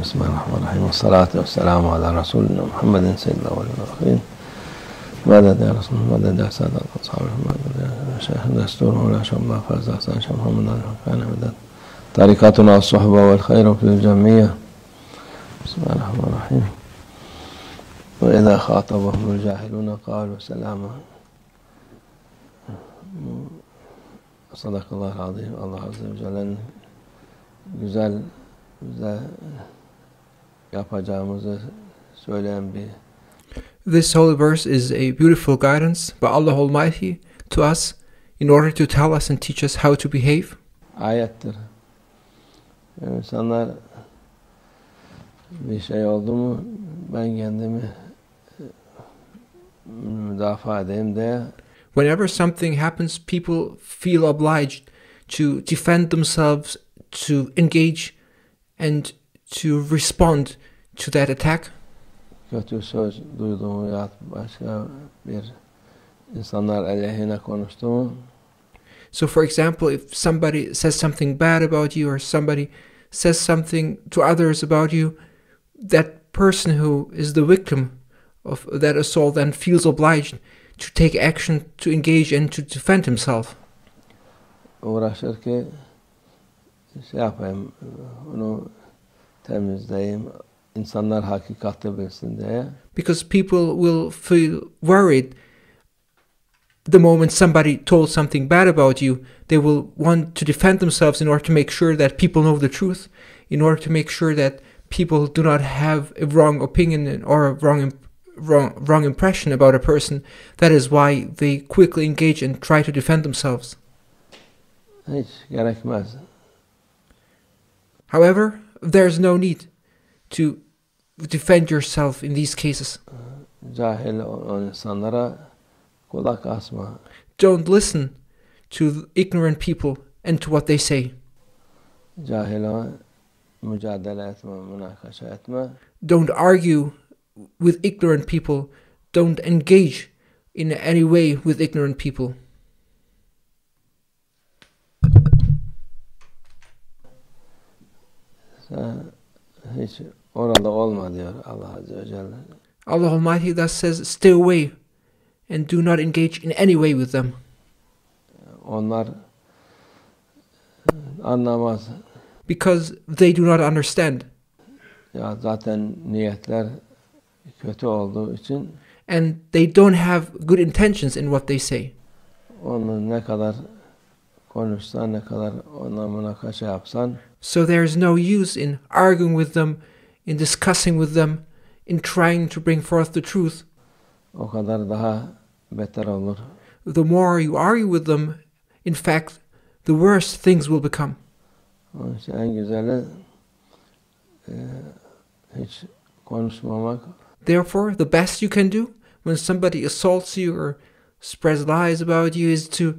بسم الله الرحمن الرحيم والصلاة والسلام على رسولنا محمد سيد الأولين والآخرين مدد يا رسول الله مدد يا سادة أصحاب محمد يا شيخ الدستور ولا شاء الله فاز أحسن شيخ محمد كان مدد طريقتنا الصحبة والخير في الجميع. بسم الله الرحمن الرحيم. وإذا خاطبهم الجاهلون قالوا سلاما. Sadakallahu azim. Allah Azze ve Celle'nin güzel bize yapacağımızı söyleyen bir. This holy verse is a beautiful guidance by Allah Almighty to us in order to tell us and teach us how to behave. Ayettir. Yani insanlar bir şey oldu mu ben kendimi müdafaa edeyim diye. Whenever something happens, people feel obliged to defend themselves, to engage, and to respond to that attack. Kötü söz duyduğumu ya başka bir insanlar aleyhine konuştuğumu. So, for example, if somebody says something bad about you or somebody says something to others about you, that person who is the victim of that assault then feels obliged to take action, to engage and to defend himself. Uğraşır ki şey yapayım, onu temizleyeyim, insanlar hakikati bilsin diye. Because people will feel worried the moment somebody told something bad about you. They will want to defend themselves in order to make sure that people know the truth, in order to make sure that people do not have a wrong opinion or a wrong impression about a person. That is why they quickly engage and try to defend themselves. Hiç gerekmez. However, there's no need to defend yourself in these cases. Cahil olan insanlara kulak asma. Don't listen to ignorant people and to what they say. Cahile mücadele etme, münakaşa etme. Don't argue with ignorant people. Don't engage in any way with ignorant people. Sen hiç orada olma diyor Allah Azze ve Celle. Allah Almighty thus says, stay away and do not engage in any way with them. Onlar anlamaz. Because they do not understand. Ya zaten niyetler kötü olduğu için. And they don't have good intentions in what they say. Onu ne kadar konuşsan, ne kadar onunla münakaşa yapsan. So there is no use in arguing with them, in discussing with them, in trying to bring forth the truth. O kadar daha beter olur. The more you argue with them, in fact, the worse things will become. Onun için en güzeli hiç konuşmamak. Therefore, the best you can do when somebody assaults you or spreads lies about you is to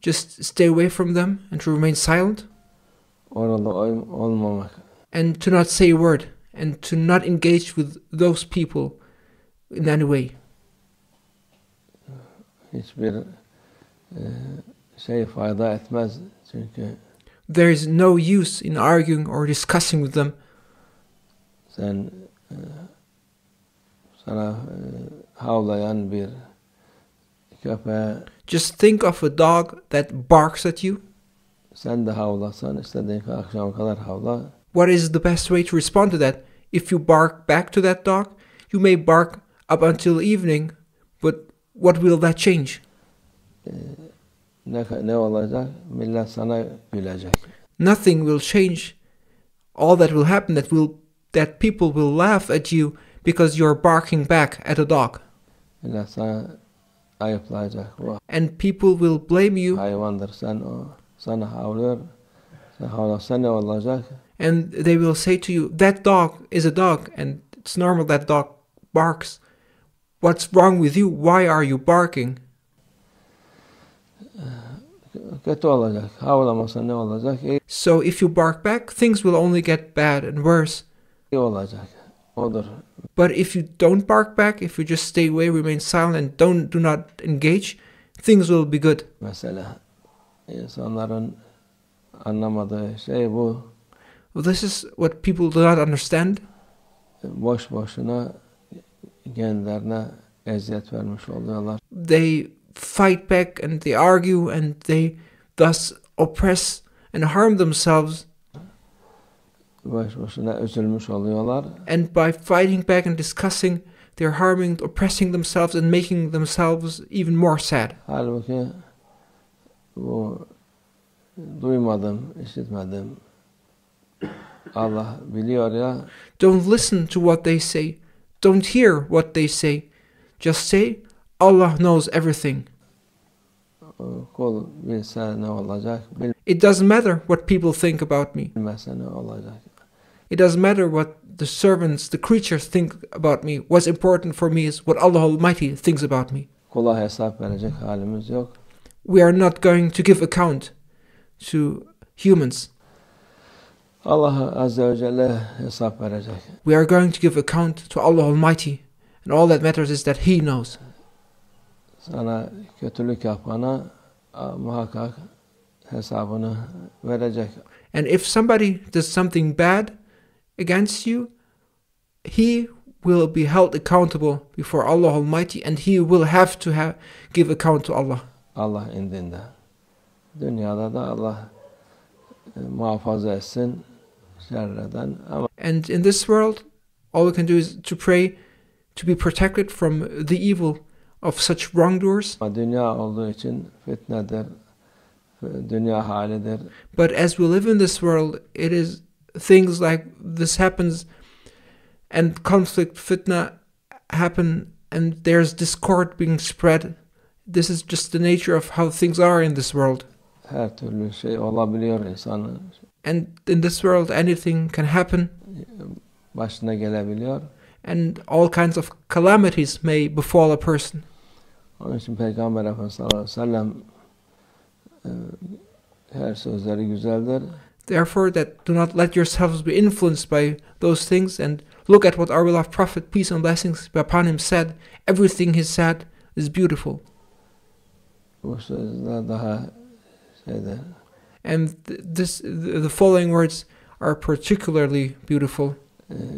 just stay away from them and to remain silent. Orada olmamak. And to not say a word and to not engage with those people in any way. Hiçbir şey fayda etmez çünkü. There is no use in arguing or discussing with them. Sen sana havlayan bir köpeğe. Just think of a dog that barks at you. Sen de havlasan, istediğin akşama kadar havla. What is the best way to respond to that? If you bark back to that dog, you may bark up until evening, but what will that change? Ne olacak? Millet sana gülecek. Nothing will change. All that will happen that people will laugh at you because you're barking back at a dog. Millet sana ayıplayacak. And people will blame you. Hayvandır sen o. Sana havlıyor. Sen havlasan ne olacak? And they will say to you, that dog is a dog and it's normal that dog barks. What's wrong with you? Why are you barking? Kötü olacak. Havlamasa ne olacak? So if you bark back, things will only get bad and worse. İyi olacak. Odur. But if you don't bark back, if you just stay away, remain silent, and do not engage, things will be good. Mesela insanların anlamadığı şey bu. Well, this is what people do not understand. Boş boşuna kendilerine eziyet vermiş oluyorlar. They fight back and they argue and they thus oppress and harm themselves. Boş boşuna üzülmüş oluyorlar. And by fighting back and discussing, they're harming, oppressing themselves and making themselves even more sad. Halbuki bu duymadım, işitmedim. Allah biliyor ya. Don't listen to what they say. Don't hear what they say. Just say, Allah knows everything. Kul bilse ne olacak, It doesn't matter what people think about me. bilmese ne olacak. It doesn't matter what the servants, the creatures think about me. What's important for me is what Allah Almighty thinks about me. Kula hesap verecek halimiz yok. We are not going to give account to humans. Allah Azze ve Celle hesap verecek. We are going to give account to Allah Almighty. And all that matters is that He knows. Sana kötülük yapana muhakkak hesabını verecek. And if somebody does something bad against you, he will be held accountable before Allah Almighty, and he will have to give account to Allah. Allah indinde. Dünyada da Allah muhafaza etsin şerreden. Ama And in this world, all we can do is to pray to be protected from the evil of such wrongdoers. dünya olduğu için fitnedir, dünya halidir. But as we live in this world, it is things like this happens, and conflict, fitna happen, and there's discord being spread. This is just the nature of how things are in this world. Her türlü şey olabiliyor insanın. And in this world, anything can happen, Başına gelebiliyor. and all kinds of calamities may befall a person. Onun için Peygamber Efendimiz sallallahu aleyhi ve sellem her sözleri güzeldir. Therefore, that do not let yourselves be influenced by those things, and look at what our beloved Prophet, peace and blessings be upon him, said. Everything he said is beautiful. Bu sözler daha şeyde And the following words are particularly beautiful.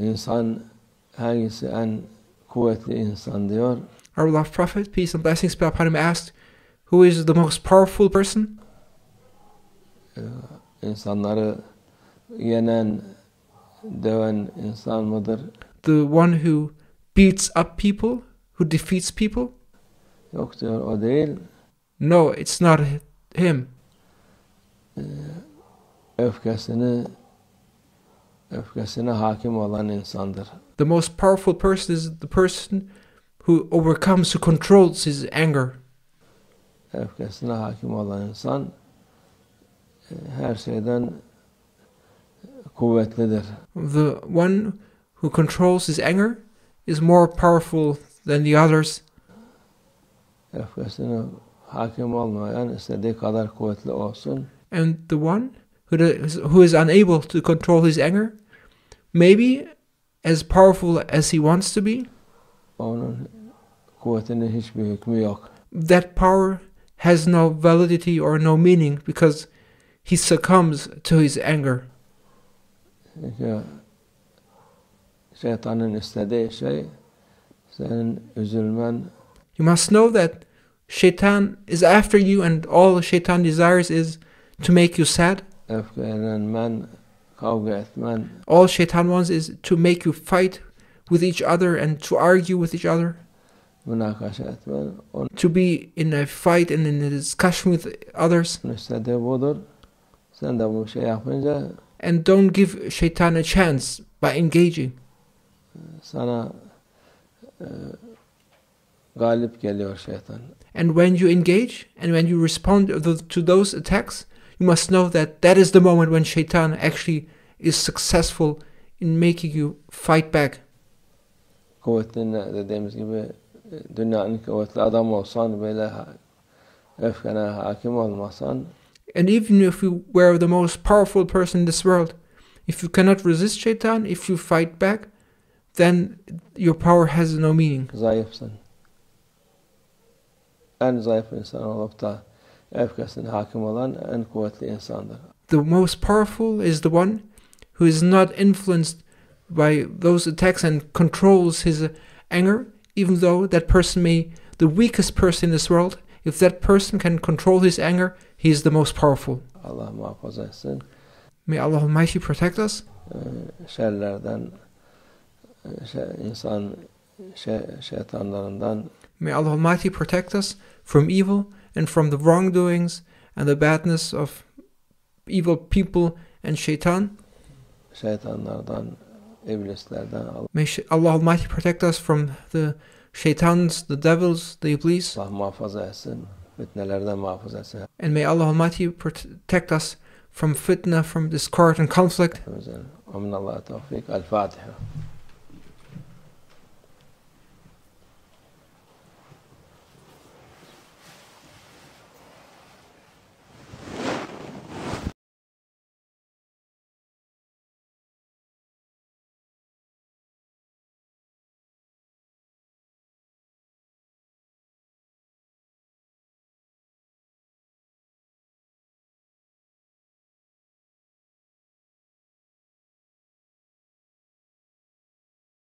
insan hangisi en kuvvetli insan diyor. Our beloved Prophet, peace and blessings be upon him, asked, who is the most powerful person? İnsanları yenen, döven insan mıdır? The one who beats up people, who defeats people? Yok diyor, o değil. No, it's not him. Öfkesine hakim olan insandır. The most powerful person is the person who overcomes, who controls his anger. Öfkesine hakim olan insan her şeyden kuvvetlidir. The one who controls his anger is more powerful than the others. Öfkesine hakim olmayan istediği kadar kuvvetli olsun. And the one who is unable to control his anger may be as powerful as he wants to be. Onun kuvvetinin hiçbir hükmü yok. That power has no validity or no meaning because he succumbs to his anger. Çünkü şeytanın istediği şey senin üzülmen. You must know that Shaitan is after you, and all Shaitan desires is to make you sad. Öfkelenmen, kavga etmen. All Shaitan wants is to make you fight with each other and to argue with each other. Münakaşa etmen. Onun To be in a fight and in a discussion with others. istediği budur. Sen de bu şey yapınca And don't give Shaitan a chance by engaging. sana galip geliyor şeytan. And when you engage and when you respond to those attacks, you must know that that is the moment when Shaitan actually is successful in making you fight back. Kuvvetli dediğimiz gibi dünyanın kuvvetli adam olsan böyle öfkene hakim olmasan And even if you were the most powerful person in this world, if you cannot resist Shaitan, if you fight back, then your power has no meaning. zayıfsın. En zayıf insan olup da öfkesine hakim olan en kuvvetli insandır. The most powerful is the one who is not influenced by those attacks and controls his anger, even though that person may the weakest person in this world, if that person can control his anger, he is the most powerful. Allah muhafaza etsin. May Allah Almighty protect us. Şerlerden, insan şeytanlarından. May Allah Almighty protect us from evil and from the wrongdoings and the badness of evil people and shaitan. Şeytanlardan, iblislerden. May Allah Almighty protect us from the shaitans, the devils, the iblis. Allah muhafaza etsin. Fitnelerden muhafaza etsin. And may Allah Almighty protect us from fitna, from discord and conflict. ومن الله التوفيق. الفاتحة.